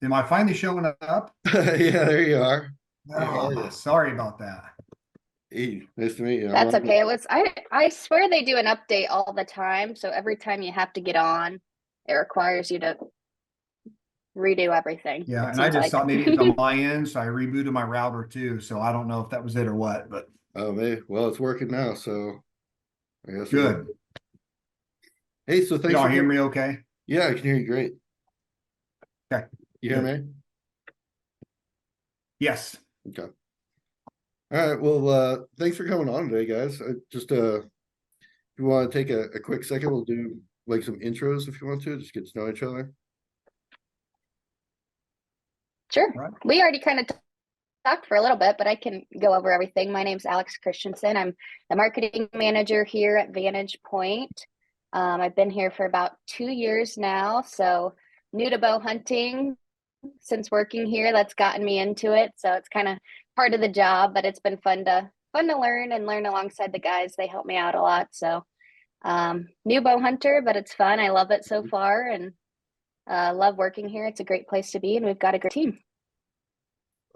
Am I finally showing up? Yeah, there you are. Hey, how are Oh, you? sorry about that. Hey, nice to meet you. I'm That's on. okay. I swear they do an update all the time, so every time you have to get on, it requires you to redo everything, Yeah, it and I seems just like. thought maybe it's on my end, so I rebooted my router too. So I don't know if that was it or what, but Oh, man. Well, it's working now, so I guess we're good. good. Hey, so Can thanks y'all for hear coming. me okay? Yeah, I can hear you great. Okay, You hear good. me? Yes. Okay. All right. Well, thanks for coming on today, guys. If you want to take a quick second, we'll do like some intros if you want to, just get to know each other. Sure. All right. We already kind of talked for a little bit, but I can go over everything. My name's Alex Christensen. I'm the marketing manager here at Vantage Point. I've been here for about 2 years now, so new to bow hunting since working here. That's gotten me into it, so it's kind of part of the job, but it's been fun to learn and learn alongside the guys. They help me out a lot. So new bow hunter, but it's fun. I love it so far, and love working here. It's a great place to be, and we've got a great team.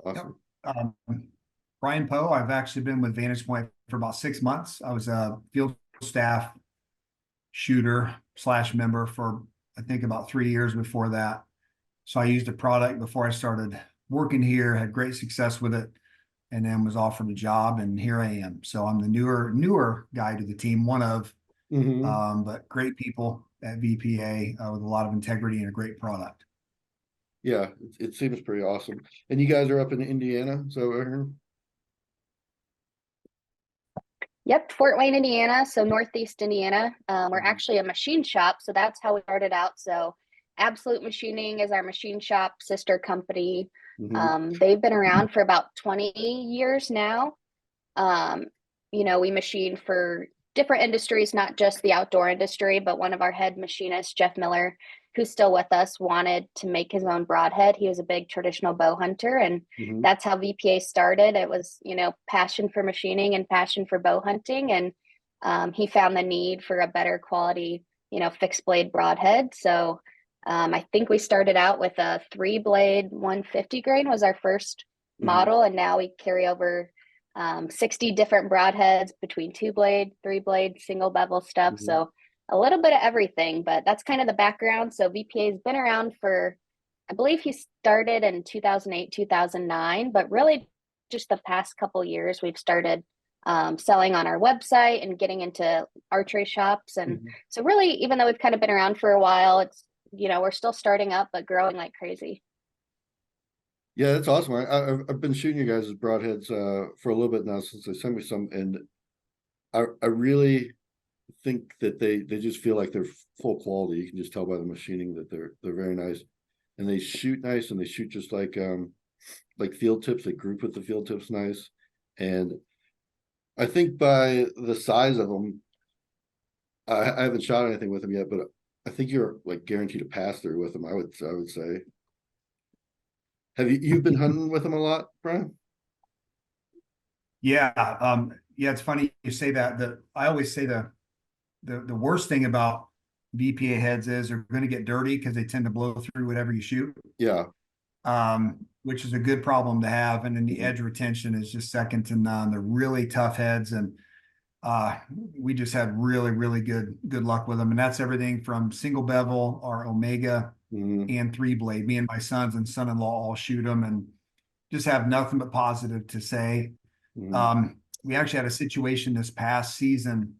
Yep. Awesome. Um, Brian Poe, I've actually been with Vantage Point for about 6 months. I was a field staff shooter slash member for I think about 3 years before that. So I used a product before I started working here, had great success with it, and then was offered a job, and here I am. So I'm the newer guy to the team, one of, Hmm. but great people at VPA with a lot of integrity and a great product. Yeah, it seems pretty awesome. And you guys are up in Indiana, so I heard? Yep, Fort Wayne, Indiana, so Northeast Indiana. We're actually a machine shop, so that's how we started out. So, Absolute Machining is our machine shop sister company. Hmm. They've been around for about 20 years now. Um, we machine for different industries, not just the outdoor industry, but one of our head machinists, Jeff Miller, who's still with us, wanted to make his own broadhead. He was a big traditional bow hunter, and Hmm. that's how VPA started. It was, passion for machining and passion for bow hunting. And he found the need for a better quality, fixed blade broadhead. So I think we started out with a 3 blade 150 grain was our first Hmm. model. And now we carry over 60 different broadheads between 2 blade, 3 blade, single bevel stuff. Hmm. So a little bit of everything, but that's kind of the background. So VPA has been around for, I believe he started in 2008, 2009, but really just the past couple years, we've started selling on our website and getting into archery shops. And Hmm. so really, even though we've kind of been around for a while, it's, we're still starting up, but growing like crazy. Yeah, that's awesome. I've been shooting you guys as broadheads for a little bit now since they sent me some, and I really think that they just feel like they're full quality. You can just tell by the machining that they're very nice, and they shoot nice, and they shoot just like field tips. They group with the field tips nice, and I think by the size of them, I haven't shot anything with them yet, but I think you're like guaranteed a pass through with them. I would say. Have you've been hunting with them a lot, Brian? Yeah, yeah. It's funny you say that. I always say the worst thing about VPA heads is they're going to get dirty because they tend to blow through whatever you shoot, Yeah. which is a good problem to have. And then the Mhm. edge retention is just second to none. They're really tough heads, and uh, we just had really good luck with them. And that's everything from single bevel or Omega Mhm. and 3 blade. Me and my sons and son-in-law all shoot them, and just have nothing but positive to say. Mhm. We actually had a situation this past season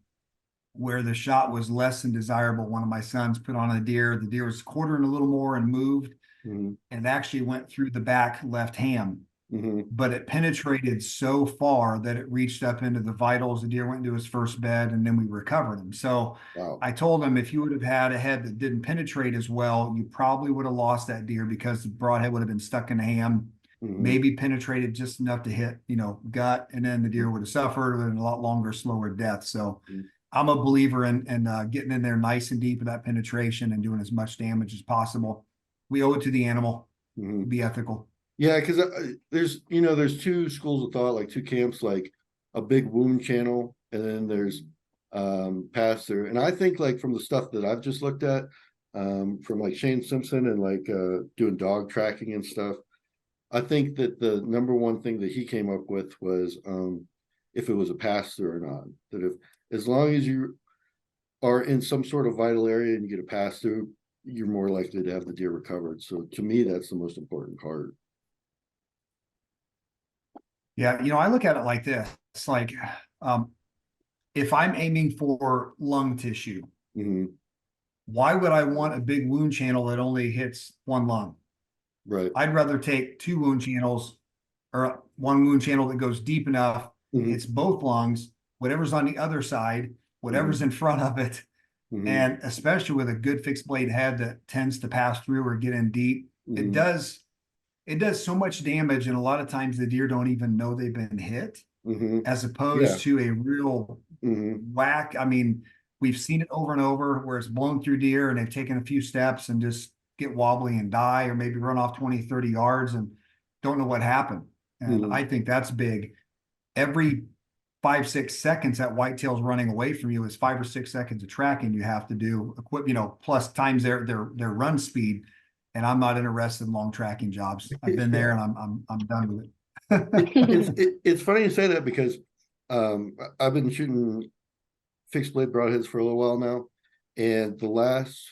where the shot was less than desirable. One of my sons put on a deer. The deer was quartering a little more and moved, Mhm. and it actually went through the back left ham. Mhm. But it penetrated so far that it reached up into the vitals. The deer went into his first bed, and then we recovered him. So Wow. I told him if you would have had a head that didn't penetrate as well, you probably would have lost that deer because the broadhead would have been stuck in the ham, Mhm. maybe penetrated just enough to hit, gut, and then the deer would have suffered and a lot longer, slower death. So Mhm. I'm a believer in getting in there nice and deep with that penetration and doing as much damage as possible. We owe it to the animal to Mhm. be ethical. Yeah, because there's two schools of thought, like two camps, like a big wound channel, and then there's pass through. And I think like from the stuff that I've just looked at, from like Shane Simpson and like doing dog tracking and stuff. I think that the number one thing that he came up with was if it was a pass through or not. That if as long as you are in some sort of vital area and you get a pass through, you're more likely to have the deer recovered. So to me, that's the most important part. Yeah, I look at it like this. It's like if I'm aiming for lung tissue, Mm-hmm. why would I want a big wound channel that only hits one lung? Right. I'd rather take two wound channels or one wound channel that goes deep enough, Mm-hmm. hits both lungs, whatever's on the other side, whatever's in front of it. Mm-hmm. And especially with a good fixed blade head that tends to pass through or get in deep, it Mm-hmm. does so much damage. And a lot of times the deer don't even know they've been hit, Mm-hmm. as Yeah. opposed to a real Mm-hmm. whack. I mean, we've seen it over and over where it's blown through deer and they've taken a few steps and just get wobbly and die, or maybe run off 20, 30 yards and don't know what happened. And Mm-hmm. I think that's big. Every 5, 6 seconds that whitetail's running away from you is 5 or 6 seconds of tracking you have to do, plus times their run speed. And I'm not interested in long tracking jobs. I've been there Yeah. and I'm done with It's funny you say that because I've been shooting fixed blade broadheads for a little while now, and the last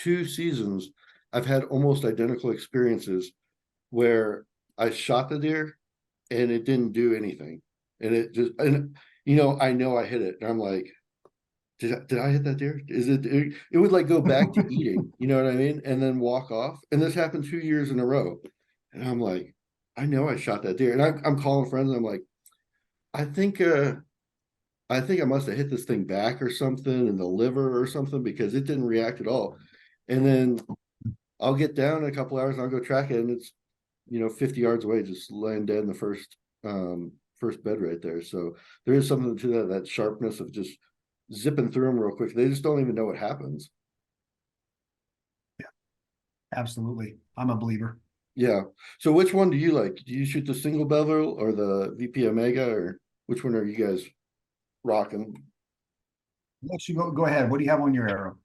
2 seasons I've had almost identical experiences where I shot the deer and it didn't do anything, and it just I know I hit it, and I'm like, did I hit that deer? Is it would like go back to eating, you know what I mean, and then walk off, and this happened 2 years in a row, and I'm like, I know I shot that deer, and I'm calling friends, and I'm like, I think I think I must have hit this thing back or something in the liver or something because it didn't react at all. And then I'll get down in a couple hours and I'll go track it, and it's 50 yards away, just laying dead in the first bed right there. So there is something to that sharpness of just zipping through them real quick. They just don't even know what happens. Absolutely. I'm a believer. Yeah. So which one do you like? Do you shoot the single bevel or the VP Omega, or which one are you guys rocking? Let you go ahead. What do you have on your arrow?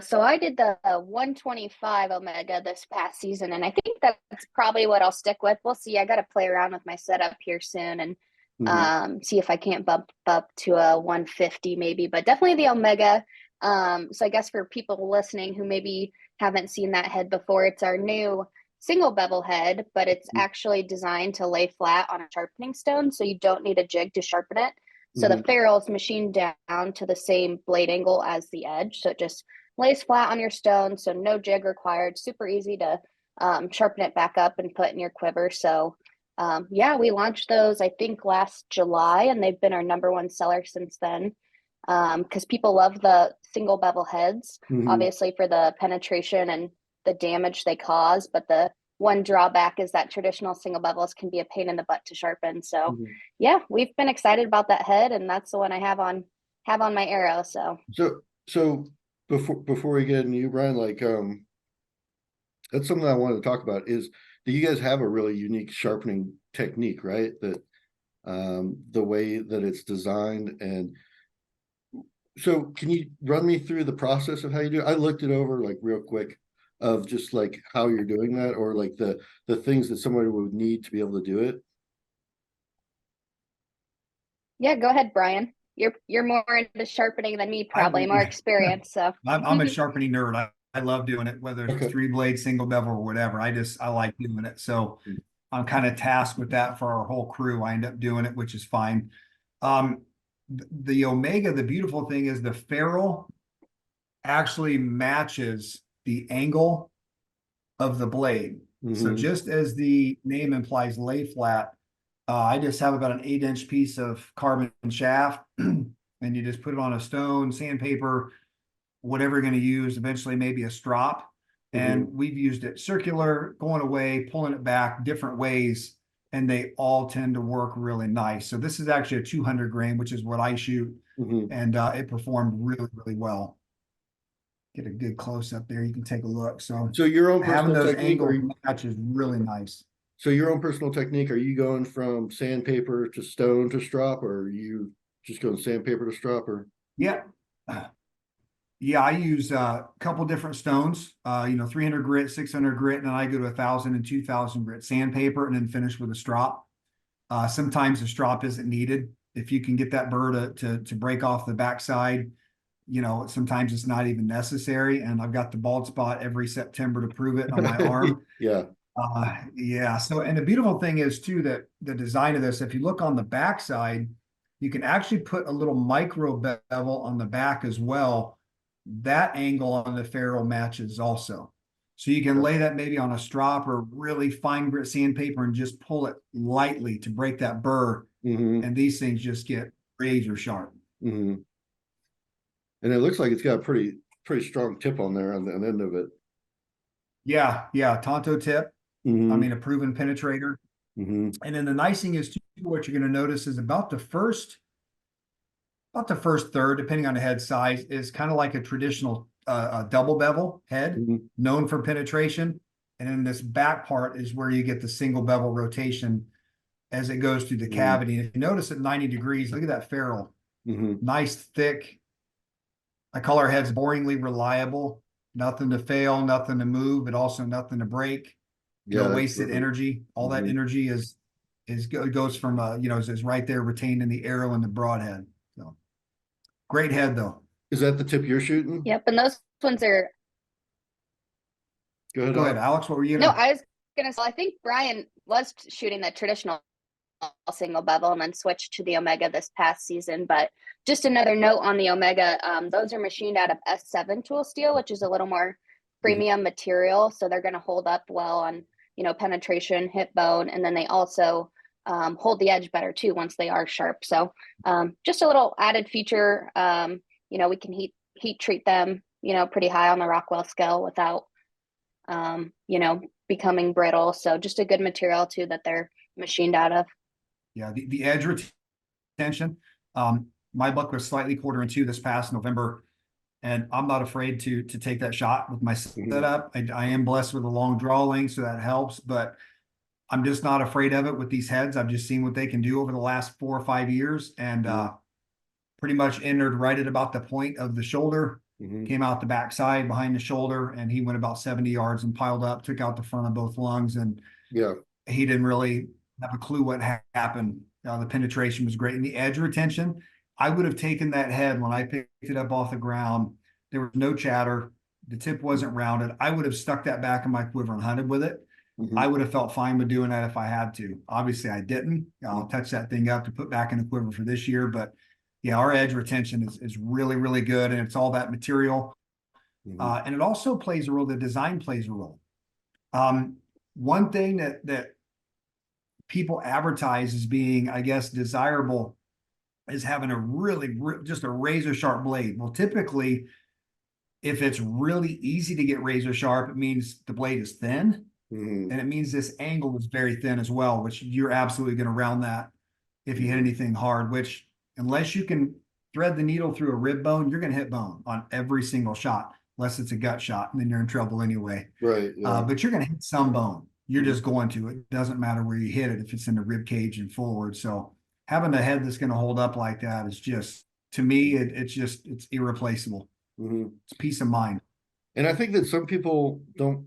So I did the 125 Omega this past season, and I think that's probably what I'll stick with. We'll see. I got to play around with my setup here soon and see if I can't bump up to a 150 maybe, but definitely the Omega. So I guess for people listening who maybe haven't seen that head before, it's our new single bevel head, but it's actually designed to lay flat on a sharpening stone, so you don't need a jig to sharpen it. So the ferrule is machined down to the same blade angle as the edge. So it just lays flat on your stone. So no jig required. Super easy to sharpen it back up and put in your quiver. So yeah, we launched those, I think, last July, and they've been our #1 seller since then. Because people love the single bevel heads, obviously for the penetration and the damage they cause. But the one drawback is that traditional single bevels can be a pain in the butt to sharpen. So yeah, we've been excited about that head, and that's the one I have on my arrow. So before we get into you, Brian, like that's something I wanted to talk about is that you guys have a really unique sharpening technique, right? That the way that it's designed. And so can you run me through the process of how you do it? I looked it over like real quick of just like how you're doing that, or like the things that somebody would need to be able to do it. Yeah, go ahead, Brian. You're more into sharpening than me, probably more experience. So I'm a sharpening nerd. I love doing it, whether it's Okay. 3 blade, single bevel, or whatever. I like doing it. So I'm kind of tasked with that for our whole crew. I end up doing it, which is fine. The Omega, the beautiful thing is the ferrule actually matches the angle of the blade. So just as the name implies, lay flat, I just have about an 8-inch piece of carbon shaft, and you just put it on a stone, sandpaper, whatever you're going to use, eventually maybe a strop. And we've used it circular, going away, pulling it back, different ways, and they all tend to work really nice. So this is actually a 200 grain, which is what I shoot, and it performed really, really well. Get a good close up there. You can take a look. So So your own having personal those technique, angle match is really nice. so your own personal technique, are you going from sandpaper to stone to strop, or are you just going sandpaper to strop, or? Yeah. Yeah, I use a couple different stones, 300 grit, 600 grit, and then I go to 1,000 and 2,000 grit sandpaper and then finish with a strop. Sometimes the strop isn't needed. If you can get that burr to break off the backside, sometimes it's not even necessary. And I've got the bald spot every September to prove it on my arm. Yeah. Yeah. So, and the beautiful thing is too, that the design of this, if you look on the backside, you can actually put a little micro bevel on the back as well. That angle on the ferrule matches also. So you can lay that maybe on a strop or really fine grit sandpaper and just pull it lightly to break that burr. Mm-hmm. And these things just get razor sharp. Mm-hmm. And it looks like it's got a pretty strong tip on there on the end of it. Yeah. Tonto tip. Mm-hmm. I mean, a proven penetrator. Mm-hmm. And then the nice thing is too, what you're going to notice is about the first third, depending on the head size, is kind of like a traditional double bevel head, Mm-hmm. known for penetration. And then this back part is where you get the single bevel rotation as it goes through the cavity. And if you notice at 90 degrees, look at that ferrule. Mm-hmm. Nice, thick. I call our heads boringly reliable. Nothing to fail, nothing to move, but also nothing to break. Yeah, No that's wasted perfect. energy. All that Mhm. energy is goes from is right there retained in the arrow and the broadhead. So great head though. Is that the tip you're shooting? Yep, and those ones are Go ahead, Go ahead, Alex. Alex. What were you no, gonna? I was gonna say I think Brian was shooting the traditional single bevel and then switched to the Omega this past season. But just another note on the Omega, those are machined out of S7 tool steel, which is a little more premium material. So they're going to hold up well on, penetration, hip bone. And then they also hold the edge better too once they are sharp. So just a little added feature. We can heat treat them, pretty high on the Rockwell scale without, becoming brittle. So just a good material too that they're machined out of. Yeah, the edge retention. My buck was slightly 1/4 inch this past November, and I'm not afraid to take that shot with my Mhm. setup. I am blessed with a long draw length, so that helps, but I'm just not afraid of it with these heads. I've just seen what they can do over the last 4 or 5 years, and pretty much entered right at about the point of the shoulder, Mhm. came out the backside behind the shoulder, and he went about 70 yards and piled up, took out the front of both lungs, and Yeah. he didn't really have a clue what happened. The penetration was great, and the edge retention. I would have taken that head when I picked it up off the ground. There was no chatter. The tip wasn't rounded. I would have stuck that back in my quiver and hunted with it. I Mhm. would have felt fine with doing that if I had to. Obviously, I didn't. I'll touch that thing up to put back in the quiver for this year. But yeah, our edge retention is really, really good. And it's all that material. Mhm. And it also plays a role, the design plays a role. One thing that people advertise as being, I guess, desirable is having a really just a razor sharp blade. Well, typically, if it's really easy to get razor sharp, it means the blade is thin, Mhm. and it means this angle is very thin as well, which you're absolutely going to round that if you hit Mhm. anything hard. Which, unless you can thread the needle through a rib bone, you're going to hit bone on every single shot, unless it's a gut shot, and then you're in trouble anyway. Right. Yeah. But you're going to hit some bone. You're Mhm. just going to. It doesn't matter where you hit it if it's in the rib cage and forward. So having a head that's going to hold up like that is just, to me, it's irreplaceable. Mhm. It's peace of mind. And I think that some people don't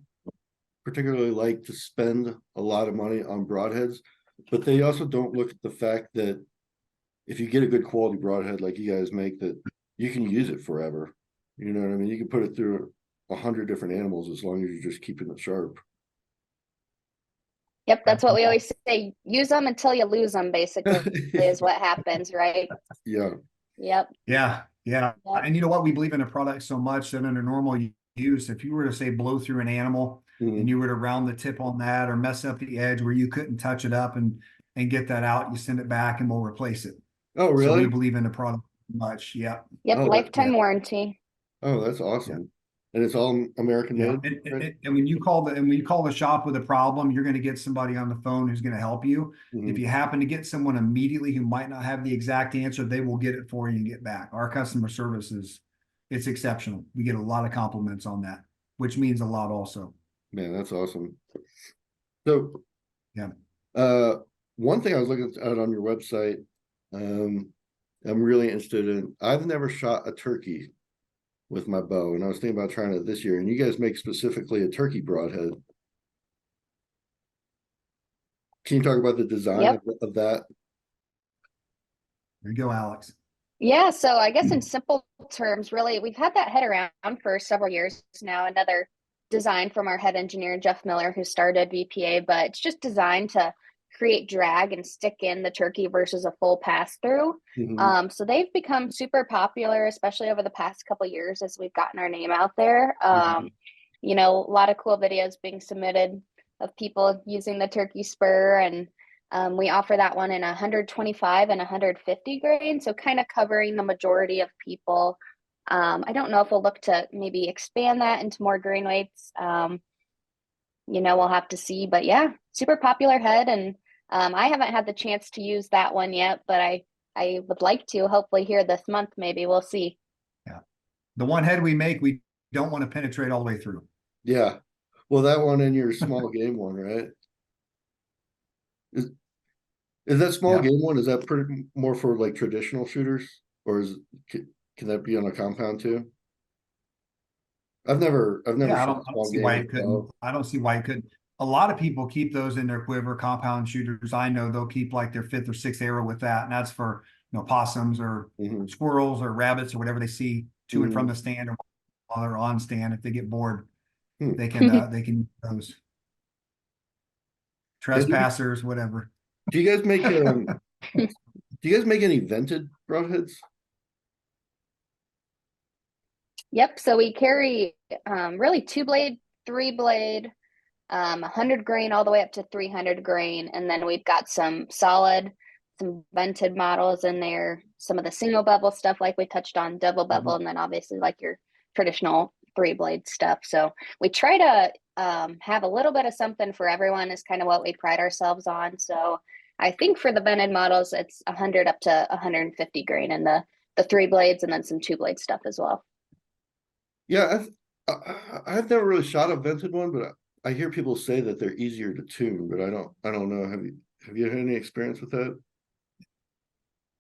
particularly like to spend a lot of money on broadheads, but they also don't look at the fact that if you get a good quality broadhead like you guys make, that you can use it forever. You know what I mean? You can put it through 100 different animals as long as you're just keeping it sharp. Yep, that's what we always say. Use them until you lose them, basically, is what happens, right? Yeah. Yep. Yeah, yeah. Yep. And you know what? We believe in a product so much that under normal use, if you were to say blow through an animal and Mhm. you were to round the tip on that or mess up the edge where you couldn't touch it up and get that out, you send it back and we'll replace it. Oh, So we really? believe in the product much. Yeah. Yep. Oh, that, Yeah. Lifetime warranty. oh, that's Yeah. awesome. And it's all American Yeah. made, right? And when you call the shop with a problem, you're going to get somebody on the phone who's going to help you. If Mhm. you happen to get someone immediately who might not have the exact answer, they will get it for you and get back. Our customer service it's exceptional. We get a lot of compliments on that, which means a lot also. Man, that's awesome. So, Yeah. uh, one thing I was looking at on your website, I'm really interested in. I've never shot a turkey. with my bow, and I was thinking about trying it this year. And you guys make specifically a turkey broadhead. Can you talk about the design Yep. of that? There you go, Alex. Yeah, so I guess in simple terms, really, we've had that head around for several years now. Another design from our head engineer, Jeff Miller, who started VPA, but it's just designed to create drag and stick in the turkey versus a full pass through. Mhm. So they've become super popular, especially over the past couple years as we've gotten our name out there. You know, a lot of cool videos being submitted of people using the turkey spur, and we offer that one in 125 and 150 grain, so kind of covering the majority of people. I don't know if we'll look to maybe expand that into more grain weights. You know, we'll have to see, but yeah, super popular head, and I haven't had the chance to use that one yet, but I would like to. Hopefully, here this month, maybe we'll see. Yeah. The one head we make, we don't want to penetrate all the way through. Yeah. Well, that one and your small game one, right? Is is that small Yeah. game one? Is that pretty more for like traditional shooters, or can that be on a compound too? I've never Yeah, shot I don't small see game why with it a couldn't. bow. I don't see why it couldn't. A lot of people keep those in their quiver, compound shooters. I know they'll keep like their fifth or sixth arrow with that, and that's for possums or Hmm. squirrels or rabbits or whatever they see to and from Hmm. the stand or while they're on stand. If they get bored, Hmm. they can use those And trespassers, whatever. do you guys make do you guys make any vented broadheads? Yep. So we carry really 2 blade, 3 blade, 100 grain all the way up to 300 grain. And then we've got some solid, some vented models in there, some of the single bevel stuff like we touched on, double bevel, Mhm. and then obviously like your traditional 3 blade stuff. So we try to have a little bit of something for everyone is kind of what we pride ourselves on. So I think for the vented models, it's 100 up to 150 grain in the 3 blades, and then some 2 blade stuff as well. Yeah, I've never really shot a vented one, but I hear people say that they're easier to tune, but I don't know. Have you had any experience with that?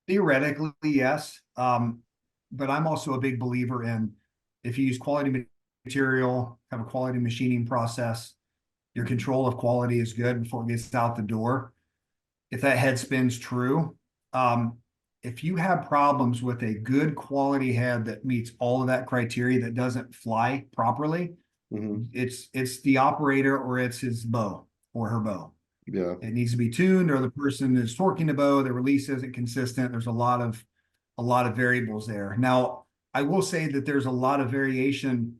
Theoretically, yes. But I'm also a big believer in if you use quality material, have a quality machining process, your control of quality is good before it gets out the door. If that head spins true, um, if you have problems with a good quality head that meets all of that criteria that doesn't fly properly, Hmm. it's the operator or it's his bow or her bow. Yeah. It needs to be tuned, or the person is torquing the bow, the release isn't consistent. There's a lot of variables there. Now, I will say that there's a lot of variation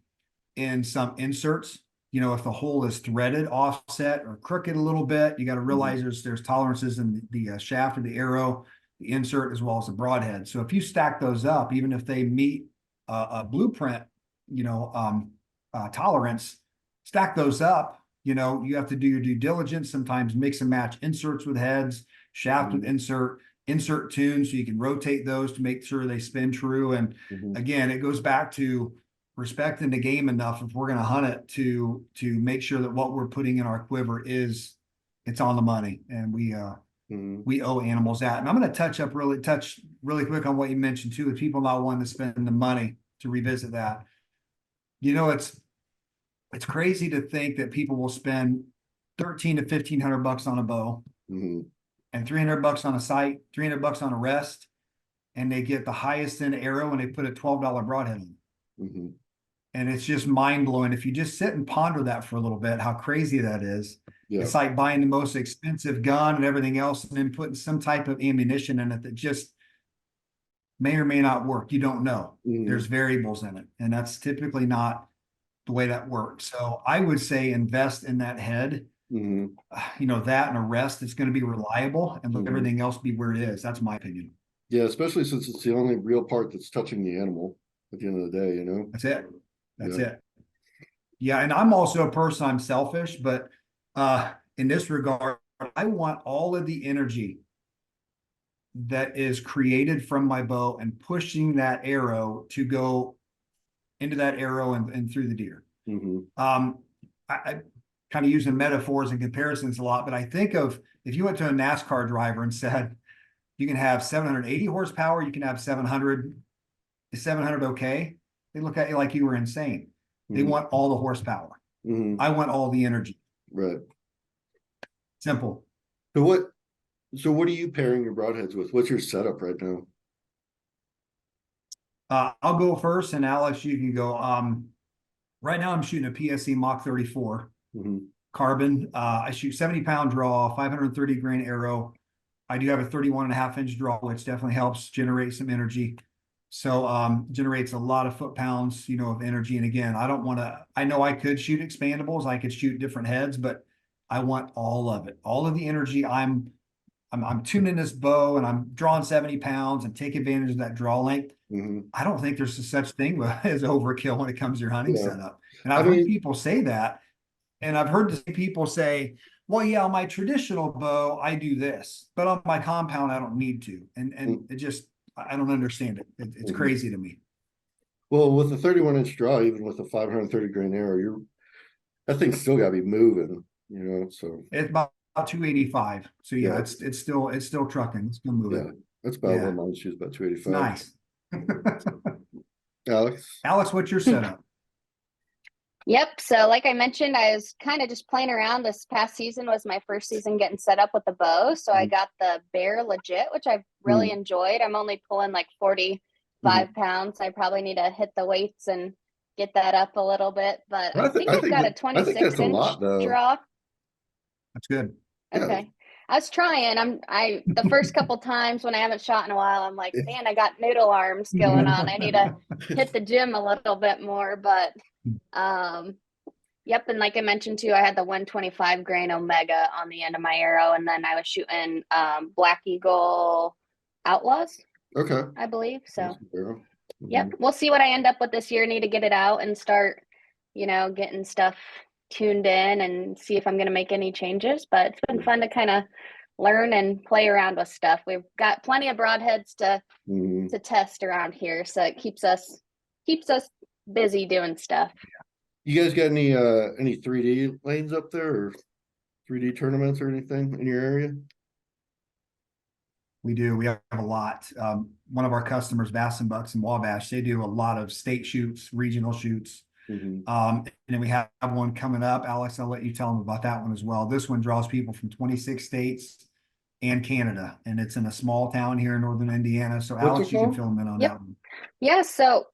in some inserts. If the hole is threaded, offset, or crooked a little bit, you got to Hmm. realize there's tolerances in the shaft of the arrow, the insert, as well as the broadhead. So if you stack those up, even if they meet a blueprint, you know, um, tolerance, stack those up. You have to do your due diligence. Sometimes mix and match inserts with heads, shaft with Hmm. insert tunes, so you can rotate those to make sure they spin true. And Hmm. again, it goes back to respecting the game enough if we're going to hunt it to make sure that what we're putting in our quiver is it's on the money, and Hmm. we owe animals that. And I'm going to touch really quick on what you mentioned too, with people not wanting to spend the money to revisit that. It's crazy to think that people will spend 13 to 1500 bucks on a bow Hmm. and 300 bucks on a sight, 300 bucks on a rest, and they get the highest end arrow and they put a $12 broadhead on. Hmm. And it's just mind blowing. If you just sit and ponder that for a little bit, how crazy that is. Yeah. It's like buying the most expensive gun and everything else, and then putting some type of ammunition in it that just may or may not work. You don't know. Hmm. There's variables in it, and that's typically not the way that works. So I would say invest in that head, Hmm. that and a rest that's going to be reliable, and let Hmm. everything else be where it is. That's my opinion. Yeah, especially since it's the only real part that's touching the animal at the end of the day, you know? That's it. That's Yeah. it. Yeah, and I'm also a person, I'm selfish, but in this regard, I want all of the energy that is created from my bow and pushing that arrow to go into that arrow and through the deer. Hmm. I kind of using metaphors and comparisons a lot, but I think of if you went to a NASCAR driver and said, you can have 780 horsepower, you can have 700, is 700 okay? They look at you like you were insane. They Mhm. want all the horsepower. Mhm. I want all the energy. Right. Simple. So what are you pairing your broadheads with? What's your setup right now? I'll go first, and Alex, you can go. Right now I'm shooting a PSE Mach 34 Mhm. carbon. I shoot 70-pound draw, 530 grain arrow. I do have a 31.5-inch draw, which definitely helps generate some energy. So generates a lot of foot-pounds, of energy. And again, I know I could shoot expandables, I could shoot different heads, but I want all of it, all of the energy. I'm tuning this bow and I'm drawing 70 pounds and take advantage of that draw length. Mhm. I don't think there's a such thing as overkill when it comes to your hunting Yeah. setup. And I I've heard mean, people say that. And I've heard people say, well, yeah, on my traditional bow, I do this, but on my compound, I don't need to. And it just, I don't understand it. It's mhm. crazy to me. Well, with a 31-inch draw, even with a 530 grain arrow, that thing's still got to be moving, so It's about 285. So yeah, yeah, it's still trucking. It's still yeah, moving. that's about what Yeah, mine shoots, about it's 285. nice. Alex? Alex, what's your setup? Yep. So like I mentioned, I was kind of just playing around. This past season was my first season getting set up with the bow. So I Mhm. got the Bear Legit, which I've really enjoyed. I'm only pulling like 45 Mhm. pounds. I probably need to hit the weights and get that up a little bit. But I, I th- think I I've think got a that I think that's a 26-inch lot, though. draw. That's good. Yeah, Okay. I was trying. The first couple times when I haven't shot in a while, I'm like, man, I got noodle arms going on. I need to hit the gym a little bit more. But um yep, and like I mentioned too, I had the 125 grain Omega on the end of my arrow, and then I was shooting Black Eagle Outlaws, okay. I believe. So Mhm. yep, we'll see what I end up with this year. Need to get it out and start, getting stuff tuned in and see if I'm going to make any changes. But it's been fun to kind of learn and play around with stuff. We've got plenty of broadheads Mhm. to test around here, so it keeps us busy doing stuff. You guys got any 3D lanes up there, or 3D tournaments or anything in your area? We do. We have a lot. One of our customers, Bass and Bucks and Wabash, they do a lot of state shoots, regional shoots. Mhm. And then we have one coming up. Alex, I'll let you tell them about that one as well. This one draws people from 26 states and Canada, and it's in a small town here in northern Indiana. So, What's Alex, it you can called? fill them in on Yep. that one. Yeah, so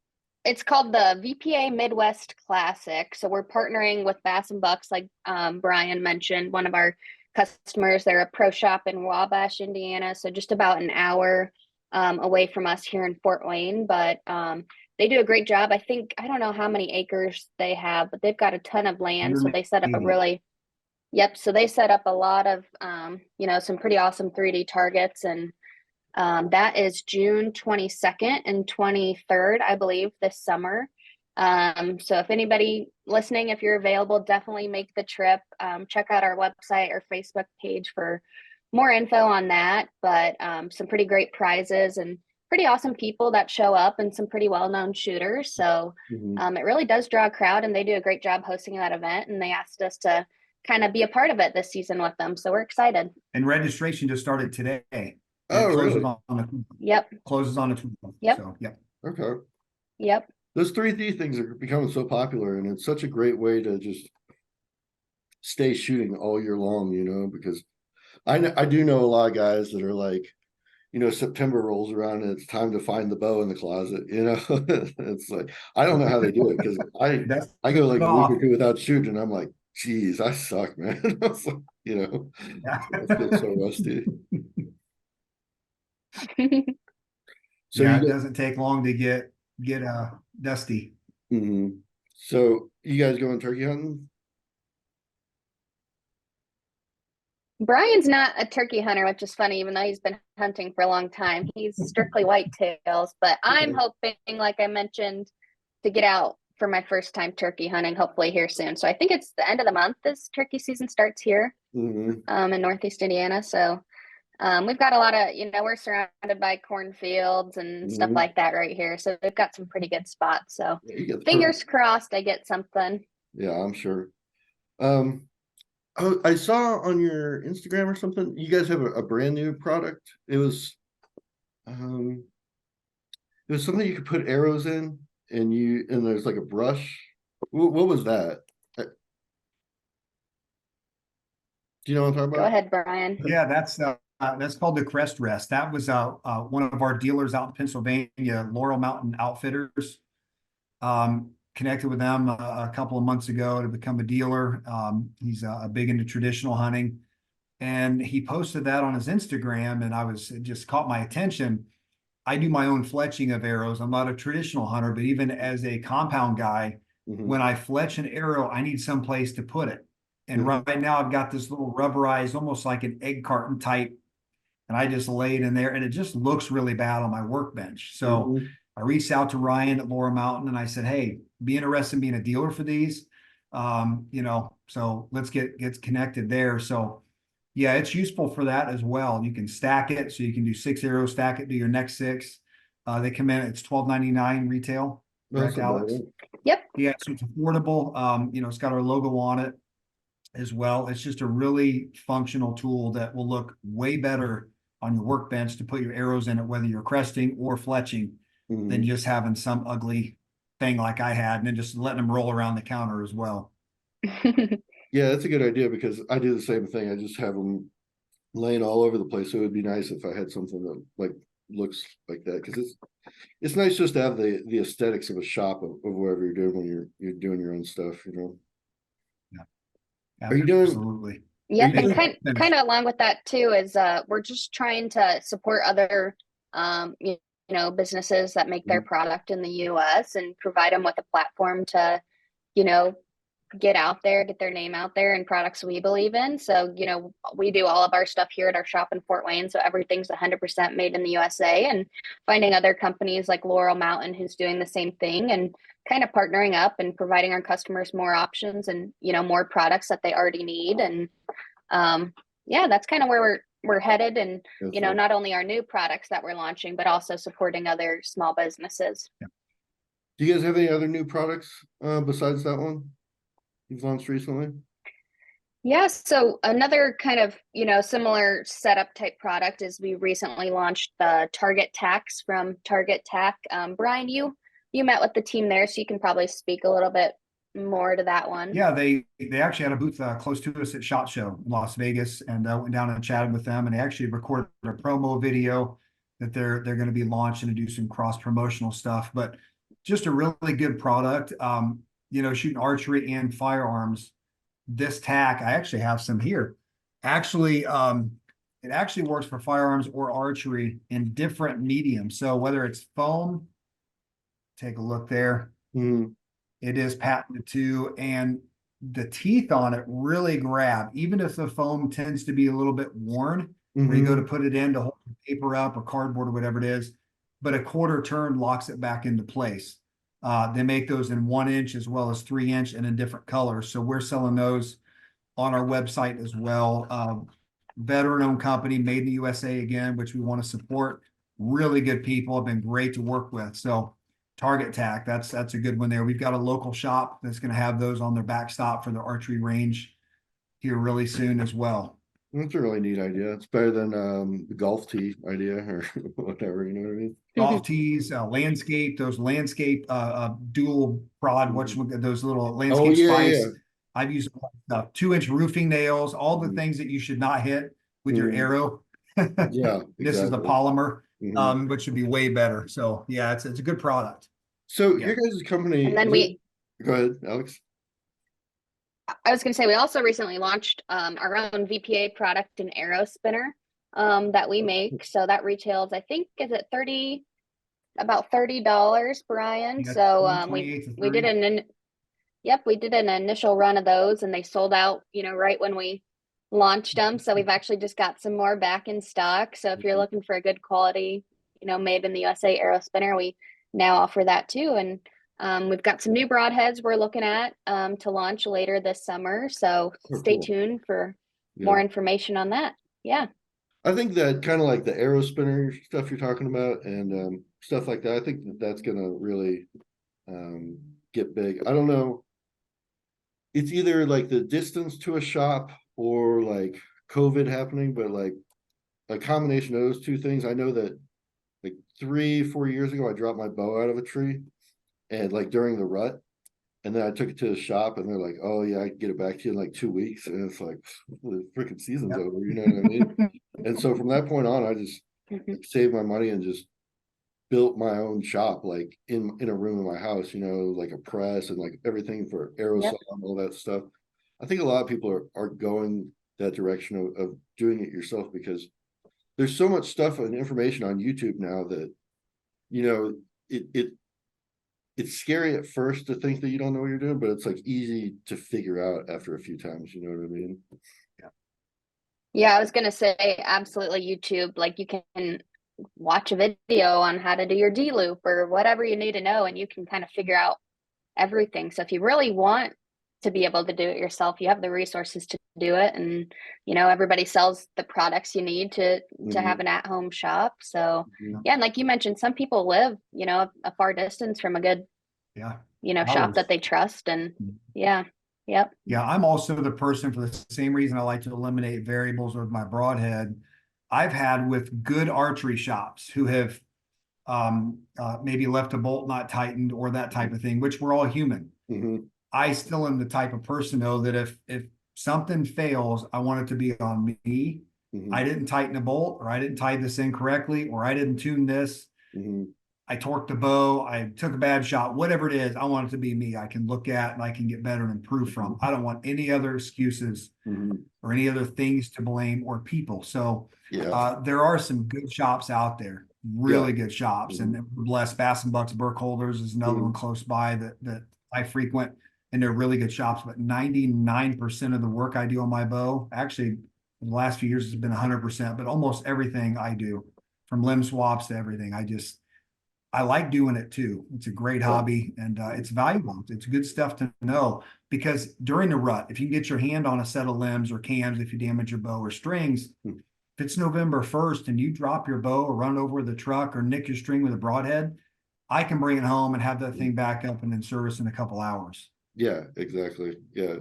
it's called the VPA Midwest Classic. So we're partnering with Bass and Bucks, like Brian mentioned, one of our customers. They're a pro shop in Wabash, Indiana, so just about an hour away from us here in Fort Wayne. But they do a great job. I don't know how many acres they have, but they've got a ton of land. So they set up a 180. really, yep. So they set up a lot of, some pretty awesome 3D targets, and that is June 22nd and 23rd, I believe, this summer. So if anybody listening, if you're available, definitely make the trip. Check out our website or Facebook page for more info on that. But some pretty great prizes and pretty awesome people that show up and some pretty well-known shooters. So Mhm. it really does draw a crowd, and they do a great job hosting that event. And they asked us to kind of be a part of it this season with them. So we're excited. And registration just started today, and Oh, it closes really? on the Yep. closes on the 12th. Yep. So, yep. Okay. Yep. Those 3D things are becoming so popular, and it's such a great way to just stay shooting all year long, because I do know a lot of guys that are like, September rolls around and it's time to find the bow in the closet, It's like, I don't know how they do it, because That's I go like a week or off. two without shooting, and I'm like, geez, I suck, man. I was like, Yeah. I feel so rusty. So Yeah, you it get, doesn't take long to get dusty. mhm. So you guys going turkey hunting? Brian's not a turkey hunter, which is funny, even though he's been hunting for a long time. He's strictly whitetails, but I'm Okay. hoping, like I mentioned, to get out for my first time turkey hunting, hopefully here soon. So I think it's the end of the month. This turkey season starts here Mhm. in Northeast Indiana. So we've got a lot of, we're surrounded by cornfields and stuff Mhm. like that right here. So we've got some pretty good spots. So Yeah, you get the perfect. fingers crossed I get something. Yeah, I'm sure. Um, oh, I saw on your Instagram or something, you guys have a brand new product. Um, it was something you could put arrows in, and there's like a brush. What was that? Do you know what I'm talking Go about? ahead, Brian. Yeah, that's called the Crest Rest. That was one of our dealers out in Pennsylvania, Laurel Mountain Outfitters. Connected with them a couple of months ago to become a dealer. He's big into traditional hunting, and he posted that on his Instagram, and it just caught my attention. I do my own fletching of arrows. I'm not a traditional hunter, but even as a compound guy, Mhm. when I fletch an arrow, I need some place to put it. And Mhm. right now, I've got this little rubberized, almost like an egg carton type, and I just lay it in there, and it just looks really bad on my workbench. So Mhm. I reached out to Ryan at Laurel Mountain, and I said, "Hey, be interested in being a dealer for these? So let's get connected there." So yeah, it's useful for that as well. You can stack it, so you can do 6 arrows, stack it, do your next 6. They come in, it's $12.99 retail, That's correct, about Alex? it. Yep. Yeah, so it's affordable. It's got our logo on it as well. It's just a really functional tool that will look way better on your workbench to put your arrows in it, whether you're cresting or fletching, than Mhm. just having some ugly thing like I had, and then just letting them roll around the counter as well. Yeah, that's a good idea because I do the same thing. I just have them laying all over the place. So it would be nice if I had something that like looks like that because it's nice just to have the aesthetics of a shop of whatever you're doing when you're doing your own stuff. Yeah, Are you doing? absolutely. Are Yep, you and doing? kind of along with that too is we're just trying to support other businesses that make their product in the US and provide them with a platform to, you know, get out there, get their name out there and products we believe in. So, we do all of our stuff here at our shop in Fort Wayne. So everything's 100% made in the USA, and finding other companies like Laurel Mountain who's doing the same thing and kind of partnering up and providing our customers more options and, more products that they already need. And yeah, that's kind of where we're headed. And, That's right. not only our new products that we're launching, but also supporting other small businesses. Do you guys have any other new products besides that one you've launched recently? Yes. So another kind of, similar setup type product is we recently launched the Target Tax from Target Tack. Brian, you met with the team there, so you can probably speak a little bit more to that one. Yeah, they actually had a booth close to us at SHOT Show in Las Vegas, and went down and chatted with them, and they actually recorded a promo video that they're going to be launching to do some cross promotional stuff. But just a really good product. Shooting archery and firearms. This tack, I actually have some here. Actually, it actually works for firearms or archery in different mediums. So whether it's foam, take a look there. Mhm. It is patented too, and the teeth on it really grab, even if the foam tends to be a little bit worn, where you go to Mhm. put it in to hold the paper up or cardboard or whatever it is, but a quarter turn locks it back into place. They make those in 1 inch as well as 3 inch and in different colors. So we're selling those on our website as well. Veteran-owned company, made in the USA again, which we want to support. Really good people, have been great to work with. So Target Tack, that's a good one there. We've got a local shop that's going to have those on their backstop for the archery range here really soon as well. That's a really neat idea. It's better than the golf tee idea or whatever. You know what I mean? Golf tees, landscape, those landscape dual prod, those little Oh landscape yeah, spikes. yeah. I've used 2 inch roofing nails, all the Mhm. things that you should not hit with your Mhm. arrow. Yeah, This is the exactly. polymer, Mhm. which should be way better. So yeah, it's a good product. So Yeah. your guys' company, And then go ahead, Alex. I was going to say, we also recently launched our own VPA product, an arrow spinner that we make. So that retails, I think, is it about $30, Brian? Yeah, So 28 to we did 30. we did an initial run of those, and they sold out, right when we launched them. So we've actually just got some more back in stock. So if you're looking for a good quality, made in the USA arrow spinner, we now offer that too. And we've got some new broadheads we're looking at to launch later this summer. So Oh, stay cool. tuned for Yeah. more information on that. Yeah. I think that kind of like the arrow spinner stuff you're talking about and stuff like that. I think that's gonna really get big. I don't know. It's either like the distance to a shop or like COVID happening, but like a combination of those two things. I know that like 3, 4 years ago, I dropped my bow out of a tree and like during the rut. And then I took it to the shop and they're like, oh yeah, I can get it back to you in like 2 weeks. And it's like the freaking season's Yep. over, you know what I mean? And so from that point on, I just Mhm. saved my money and just built my own shop, like in a room in my house, you know, like a press and like everything for aerosol Yep. and all that stuff. I think a lot of people are going that direction of doing it yourself because there's so much stuff and information on YouTube now that, you know, it's scary at first to think that you don't know what you're doing, but it's like easy to figure out after a few times, you know what I mean? Yeah, I was gonna say absolutely YouTube. Like you can watch a video on how to do your D loop or whatever you need to know, and you can kind of figure out everything. So if you really want to be able to do it yourself, you have the resources to do it. And everybody sells the products you need to have Mhm, an at-home shop. So mhm. yeah, and like you mentioned, some people live, a far distance from a good, Yeah. shop that Hours. they trust. And yeah, yep. Yeah, I'm also the person for the same reason I like to eliminate variables with my broadhead. I've had with good archery shops who have maybe left a bolt not tightened or that type of thing, which we're all human. Mhm, I still am the type of person though that if something fails, I want it to be on me. I mhm, didn't tighten a bolt, or I didn't tie this in correctly, or I didn't tune this. mhm, I torqued the bow, I took a bad shot, whatever it is, I want it to be me. I can look at and I can get better and improve from. I don't want any other excuses mhm. or any other things to blame or people. So Yeah, there are some good shops out there, yeah. really good shops. And Mhm, we're blessed. Bass and Bucks Burkholders is another one mhm, close by that I frequent, and they're really good shops. But 99% of the work I do on my bow, actually, in the last few years has been 100%, but almost everything I do, from limb swaps to everything, I like doing it too. It's a great yeah, hobby, and it's valuable. It's good stuff to know, because during the rut, if you can get your hand on a set of limbs or cams, if you damage your bow or strings, mm, if it's November 1st and you drop your bow or run over the truck or nick your string with a broadhead, I can bring it home and have that mm. thing back up and in service in a couple hours. Yeah, exactly. Yeah,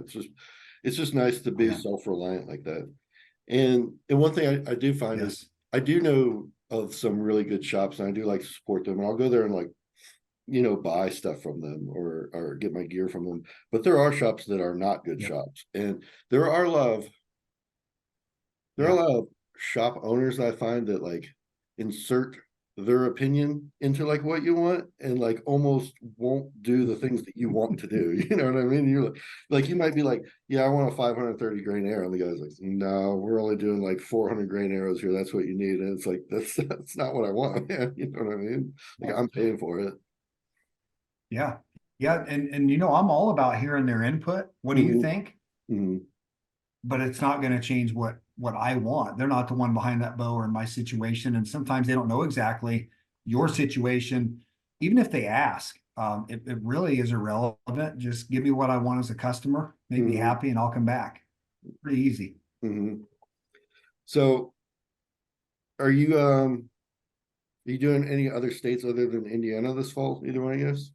it's just nice to Oh, be yeah. self-reliant like that. And one thing I do find is Yes. I do know of some really good shops and I do like to support them. And I'll go there and like, you know, buy stuff from them or get my gear from them. But there are shops that are not good Yep. shops. And there are a lot of there are a Yeah. lot of shop owners that I find that like insert their opinion into like what you want and like almost won't do the things that you want to do. You know what I mean? You're like you might be like, yeah, I want a 530 grain arrow. And the guy's like, no, we're only doing like 400 grain arrows here. That's what you need. And it's like, that's not what I want, man. You know what I mean? Like I'm paying for it. Yeah. Yeah. And I'm all about hearing their input. What do you Hmm. think? Hmm. But it's not going to change what I want. They're not the one behind that bow or in my situation, and sometimes they don't know exactly your situation, even if they ask. It really is irrelevant. Just give me what I want as a customer, make me Hmm. happy, and I'll come back. Pretty easy. Hmm. So are you doing any other states other than Indiana this fall? Either one, I guess.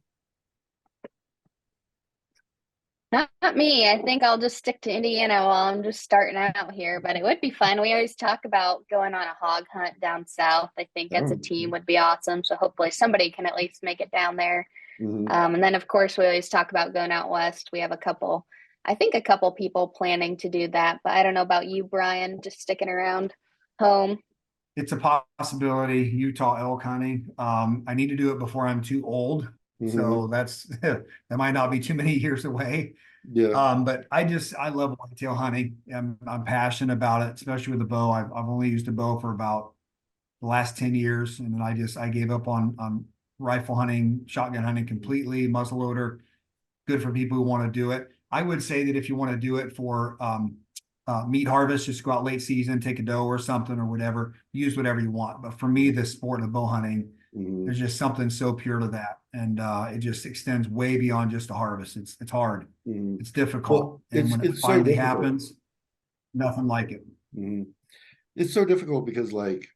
Not me. I think I'll just stick to Indiana while I'm just starting out here, but it would be fun. We always talk about going on a hog hunt down south. I think as a Oh. team would be awesome. So hopefully somebody can at least make it down there. Hmm. And then of course we always talk about going out west. We have I think a couple people planning to do that, but I don't know about you, Brian, just sticking around home. It's a possibility. Utah elk hunting. I need to do it before I'm too old, Hmm. so that might not be too many years away. Yeah. But I love whitetail hunting. I'm passionate about it, especially with the bow. I've only used a bow for about the last 10 years. And then I gave up on rifle hunting, shotgun hunting completely, muzzleloader, good for people who want to do it. I would say that if you want to do it for meat harvest, just go out late season, take a doe or something or whatever, use whatever you want. But for me, the sport of bow hunting, Hmm. there's just something so pure to that. And it just extends way beyond just the harvest. It's hard. Hmm. It's difficult. Well, And when it it's so finally difficult. happens, nothing like it. Hmm. It's so difficult because like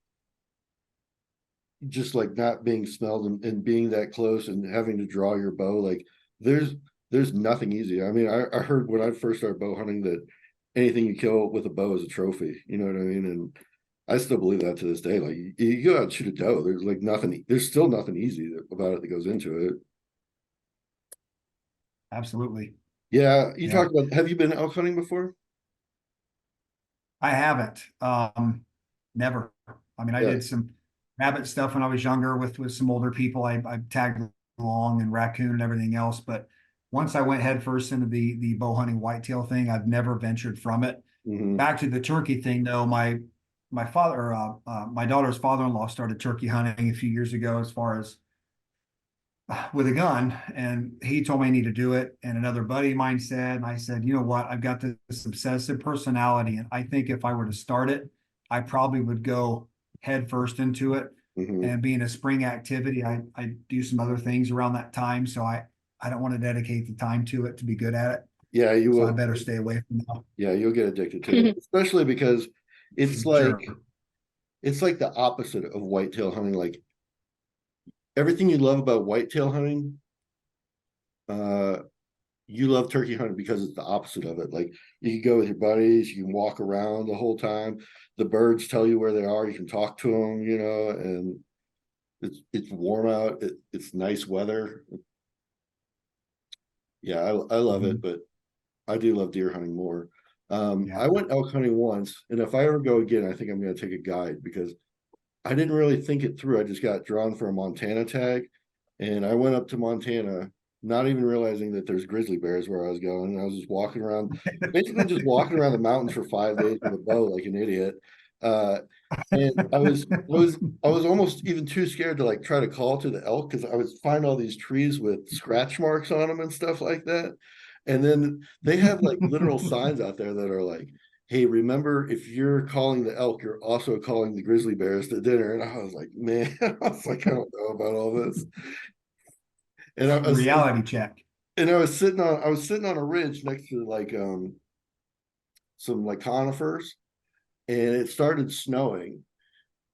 just like not being smelled and being that close and having to draw your bow, like there's there's nothing easy. I mean, I heard when I first started bow hunting that anything you kill with a bow is a trophy. You know what I mean? And I still believe that to this day. Like you go out and shoot a doe, there's like nothing. There's still nothing easy about it that goes into it. Absolutely. Yeah, you Yeah. talked about, have you been elk hunting before? I haven't. Never. I mean, I Yeah. did some rabbit stuff when I was younger with some older people. I tagged along and raccoon and everything else. But once I went headfirst into the bow hunting whitetail thing, I've never ventured from it. Hmm. Back to the turkey thing, though, my father, my daughter's father-in-law started turkey hunting a few years ago, as far as with a gun, and he told me I need to do it. And another buddy of mine said, and I said, you know what? I've got this obsessive personality, and I think if I were to start it, I probably would go head first into it. Hmm. And being a spring activity, I do some other things around that time, so I don't want to dedicate the time to it to be good at it. Yeah, you So I will. better stay away from that. Yeah, you'll get addicted to it, especially because it's Sure. like the opposite of whitetail hunting. Like everything you love about whitetail hunting, uh, you love turkey hunting because it's the opposite of it. Like you can go with your buddies, you can walk around the whole time. The birds tell you where they are. You can talk to them, and it's warm out. It's nice weather. Yeah, I love it, Mhm. but I do love deer hunting more. Yeah. I went elk hunting once, and if I ever go again, I think I'm going to take a guide because I didn't really think it through. I just got drawn for a Montana tag, and I went up to Montana, not even realizing that there's grizzly bears where I was going. And I was just walking around, basically just walking around the mountains for 5 days with a bow like an idiot. Uh, and I was almost even too scared to like try to call to the elk because I would find all these trees with scratch marks on them and stuff like that. And then they have like literal signs out there that are like, hey, remember if you're calling the elk, you're also calling the grizzly bears to dinner. And I was like, man, I was like, I don't know about all this. And I was Reality check. and I was sitting on a ridge next to like some like conifers, and it started snowing.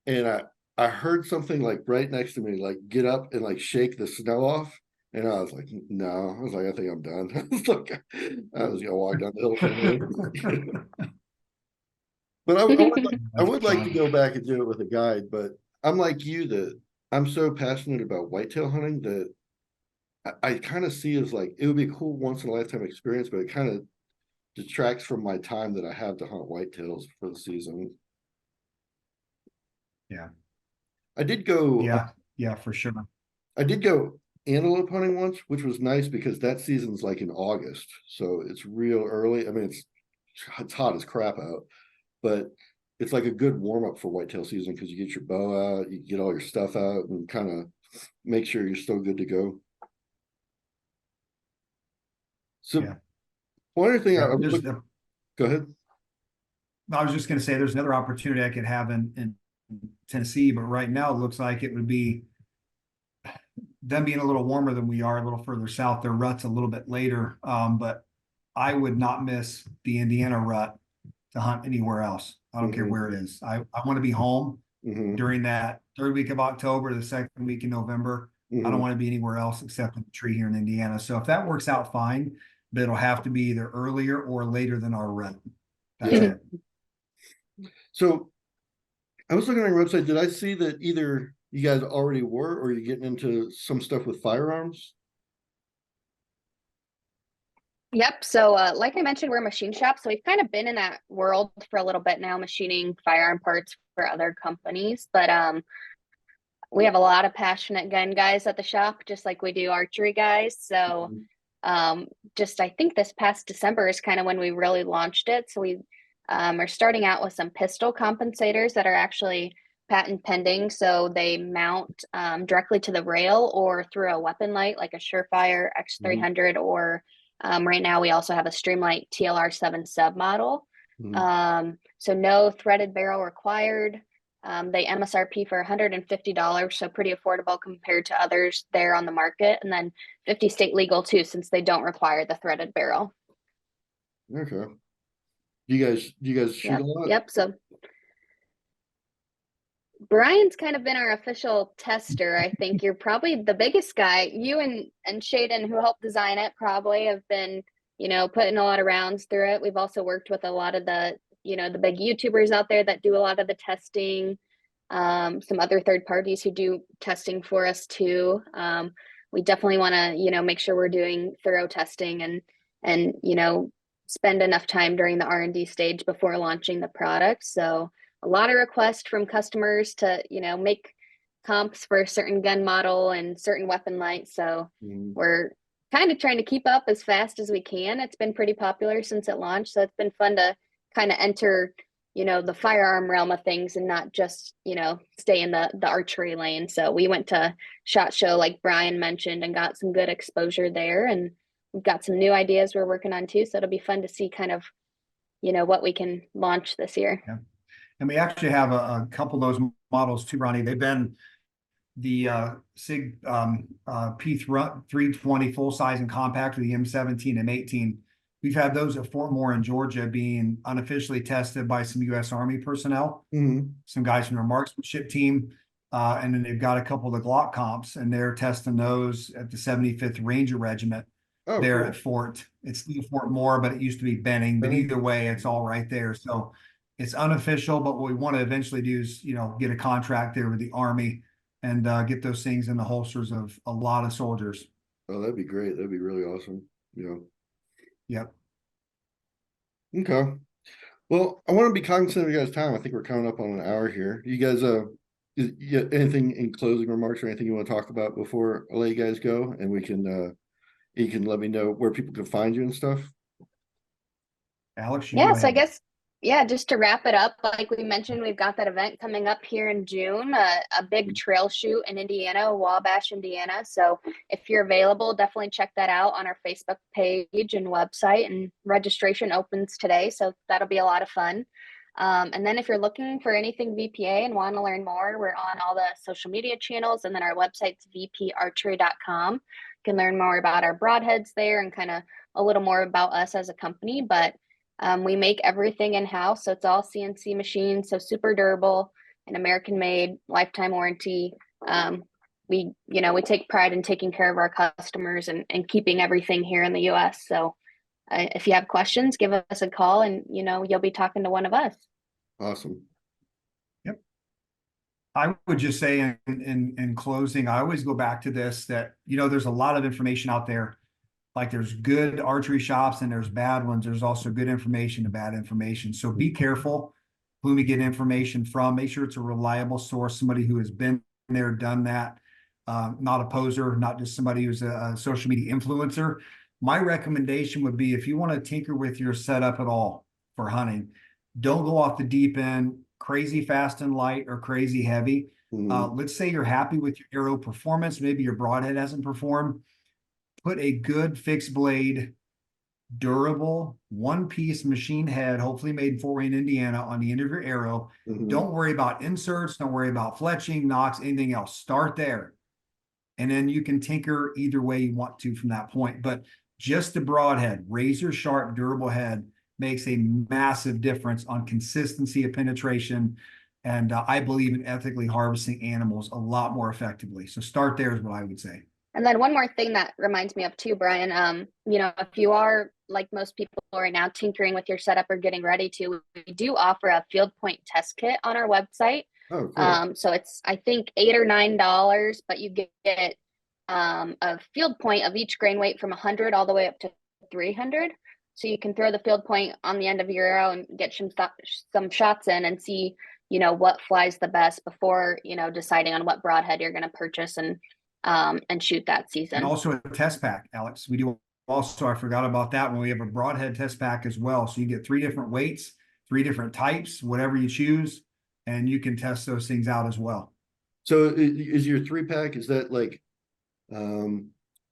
And I heard something like right next to me, like get up and like shake the snow off. And I was like, no, I was like, I think I'm done. I was like, I was gonna walk down the hill from here. But I would That's like to fun. go back and do it with a guide, but I'm like you that I'm so passionate about whitetail hunting that I kind of see as like it would be a cool once in a lifetime experience, but it kind of detracts from my time that I have to hunt whitetails for the season. Yeah. I did go Yeah. Yeah, for sure. I did go antelope hunting once, which was nice because that season's like in August, so it's real early. I mean, it's hot as crap out, but it's like a good warm up for whitetail season because you get your bow out, you get all your stuff out, and kind of make sure you're still good to go. So Yeah. one other thing I Yeah. was looking. Go ahead. I was just going to say there's another opportunity I could have in Tennessee, but right now it looks like it would be them being a little warmer than we are, a little further south. Their rut's a little bit later, but I would not miss the Indiana rut to hunt anywhere else. I don't care Hmm. where it is. I want to be home Hmm. during that third week of October, the second week in November. I don't Hmm. want to be anywhere else except in the tree here in Indiana. So if that works out fine, but it'll have to be either earlier or later than our rut. That's Yeah. it. So I was looking on your website. Did I see that either you guys already were, or you're getting into some stuff with firearms? Yep. So, like I mentioned, we're a machine shop. So we've kind of been in that world for a little bit now, machining firearm parts for other companies. But we have a lot of passionate gun guys at the shop, just like we do archery guys. So, Mhm. just I think this past December is kind of when we really launched it. So we are starting out with some pistol compensators that are actually patent pending. So they mount directly to the rail or through a weapon light like a Surefire Mhm. X300, or right now we also have a Streamlight TLR7 sub model. Mhm. So no threaded barrel required. They MSRP for $150, so pretty affordable compared to others there on the market. And then 50 state legal too, since they don't require the threaded barrel. Okay. Do you guys shoot a Yep. lot? Yep. So Brian's kind of been our official tester. I think you're probably the biggest guy. You and Shaden, who helped design it, probably have been, putting a lot of rounds through it. We've also worked with a lot of the big YouTubers out there that do a lot of the testing. Some other third parties who do testing for us too. we definitely want to, make sure we're doing thorough testing and, spend enough time during the R&D stage before launching the product. So a lot of requests from customers to, make comps for a certain gun model and certain weapon light. So we're kind of trying to keep up as fast as we can. It's been pretty popular since it launched. So it's been fun to kind of enter, the firearm realm of things and not just, stay in the archery lane. So we went to SHOT Show, like Brian mentioned, and got some good exposure there. And we've got some new ideas we're working on too. So it'll be fun to see kind of, what we can launch this year. Yeah. And we actually have a couple of those models too, Ronnie. They've been the SIG P320 full size and compact with the M17 and M18. We've had those at Fort Moore in Georgia being unofficially tested by some U.S. Army personnel, some guys from their marksmanship team. And then they've got a couple of the Glock comps, and they're testing those at the 75th Ranger Regiment there at Fort. It's still Fort Moore, but it used to be Benning. But either way, it's all right there. So it's unofficial, but what we want to eventually do is, get a contract there with the Army and get those things in the holsters of a lot of soldiers. Oh, that'd be great. That'd be really awesome. Yeah. Yep. Okay. Well, I want to be cognizant of you guys' time. I think we're coming up on an hour here. You guys, anything in closing remarks or anything you want to talk about before I let you guys go, and you can let me know where people can find you and stuff. Alex, yeah. So I guess, just to wrap it up, like we mentioned, we've got that event coming up here in June, a big trail shoot in Indiana, Wabash, Indiana. So if you're available, definitely check that out on our Facebook page and website, and registration opens today. So that'll be a lot of fun. And then if you're looking for anything VPA and want to learn more, we're on all the social media channels, and then our website's vparchery.com. You can learn more about our broadheads there and kind of a little more about us as a company. But we make everything in-house, so it's all CNC machines, so super durable and American made, lifetime warranty. We take pride in taking care of our customers and keeping everything here in the US. So if you have questions, give us a call, and you'll be talking to one of us. Awesome. Yep. I would just say in closing, I always go back to this, that there's a lot of information out there. Like there's good archery shops and there's bad ones. There's also good information and bad information. So be careful who we get information from. Make sure it's a reliable source, somebody who has been there, done that, not a poser, not just somebody who's a social media influencer. My recommendation would be, if you want to tinker with your setup at all for hunting, don't go off the deep end, crazy fast and light or crazy heavy. Let's say you're happy with your arrow performance. Maybe your broadhead hasn't performed. Put a good fixed blade, durable, one-piece machine head, hopefully made in Fort Wayne, Indiana, on the end of your arrow. Don't worry about inserts. Don't worry about fletching, knocks, anything else. Start there. And then you can tinker either way you want to from that point. But just the broadhead, razor sharp, durable head makes a massive difference on consistency of penetration. And I believe in ethically harvesting animals a lot more effectively. So start there is what I would say. And then one more thing that reminds me of too, Brian, if you are, like most people right now, tinkering with your setup or getting ready to, we do offer a field point test kit on our website. Oh, cool. So it's, I think, $8 or $9, but you get a field point of each grain weight from 100 all the way up to 300. So you can throw the field point on the end of your arrow and get some shots in and see, what flies the best before, deciding on what broadhead you're going to purchase and shoot that season. And also a test pack, Alex. We do also, I forgot about that one. We have a broadhead test pack as well. So you get 3 different weights, 3 different types, whatever you choose, and you can test those things out as well. So is your 3-pack, is that like,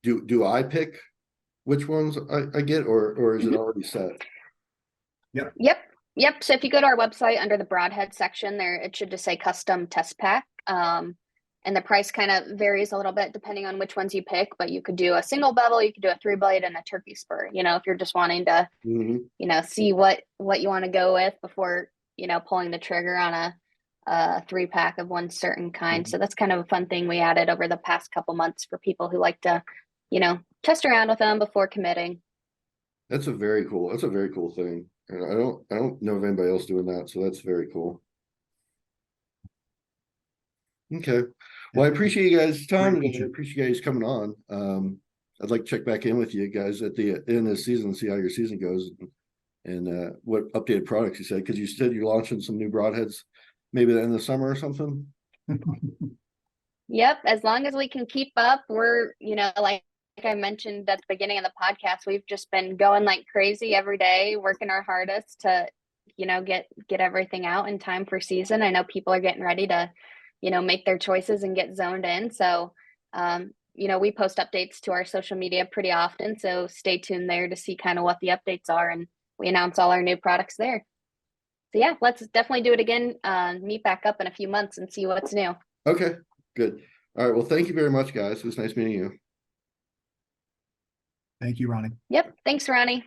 do I pick which ones I get, or is it already set? Yep. So if you go to our website under the broadhead section there, it should just say custom test pack. And the price kind of varies a little bit depending on which ones you pick, but you could do a single bevel, you could do a 3-blade and a turkey spur, if you're just wanting to, see what you want to go with before, pulling the trigger on a 3-pack of one certain kind. So that's kind of a fun thing we added over the past couple months for people who like to, test around with them before committing. That's a very cool thing. And I don't know of anybody else doing that. So that's very cool. Okay. Well, I appreciate you guys' time Great today. I feature. appreciate you guys coming on. I'd like to check back in with you guys at the end of the season and see how your season goes and what updated products you said, because you said you're launching some new broadheads maybe in the summer or something. Yep, as long as we can keep up, we're, like I mentioned at the beginning of the podcast, we've just been going like crazy every day, working our hardest to, get everything out in time for season. I know people are getting ready to, make their choices and get zoned in. So, we post updates to our social media pretty often. So stay tuned there to see kind of what the updates are, and we announce all our new products there. So yeah, let's definitely do it again. Meet back up in a few months and see what's new. Okay, good. All right. Well, thank you very much, guys. It was nice meeting you. Thank you, Ronnie. Yep. Thanks, Ronnie.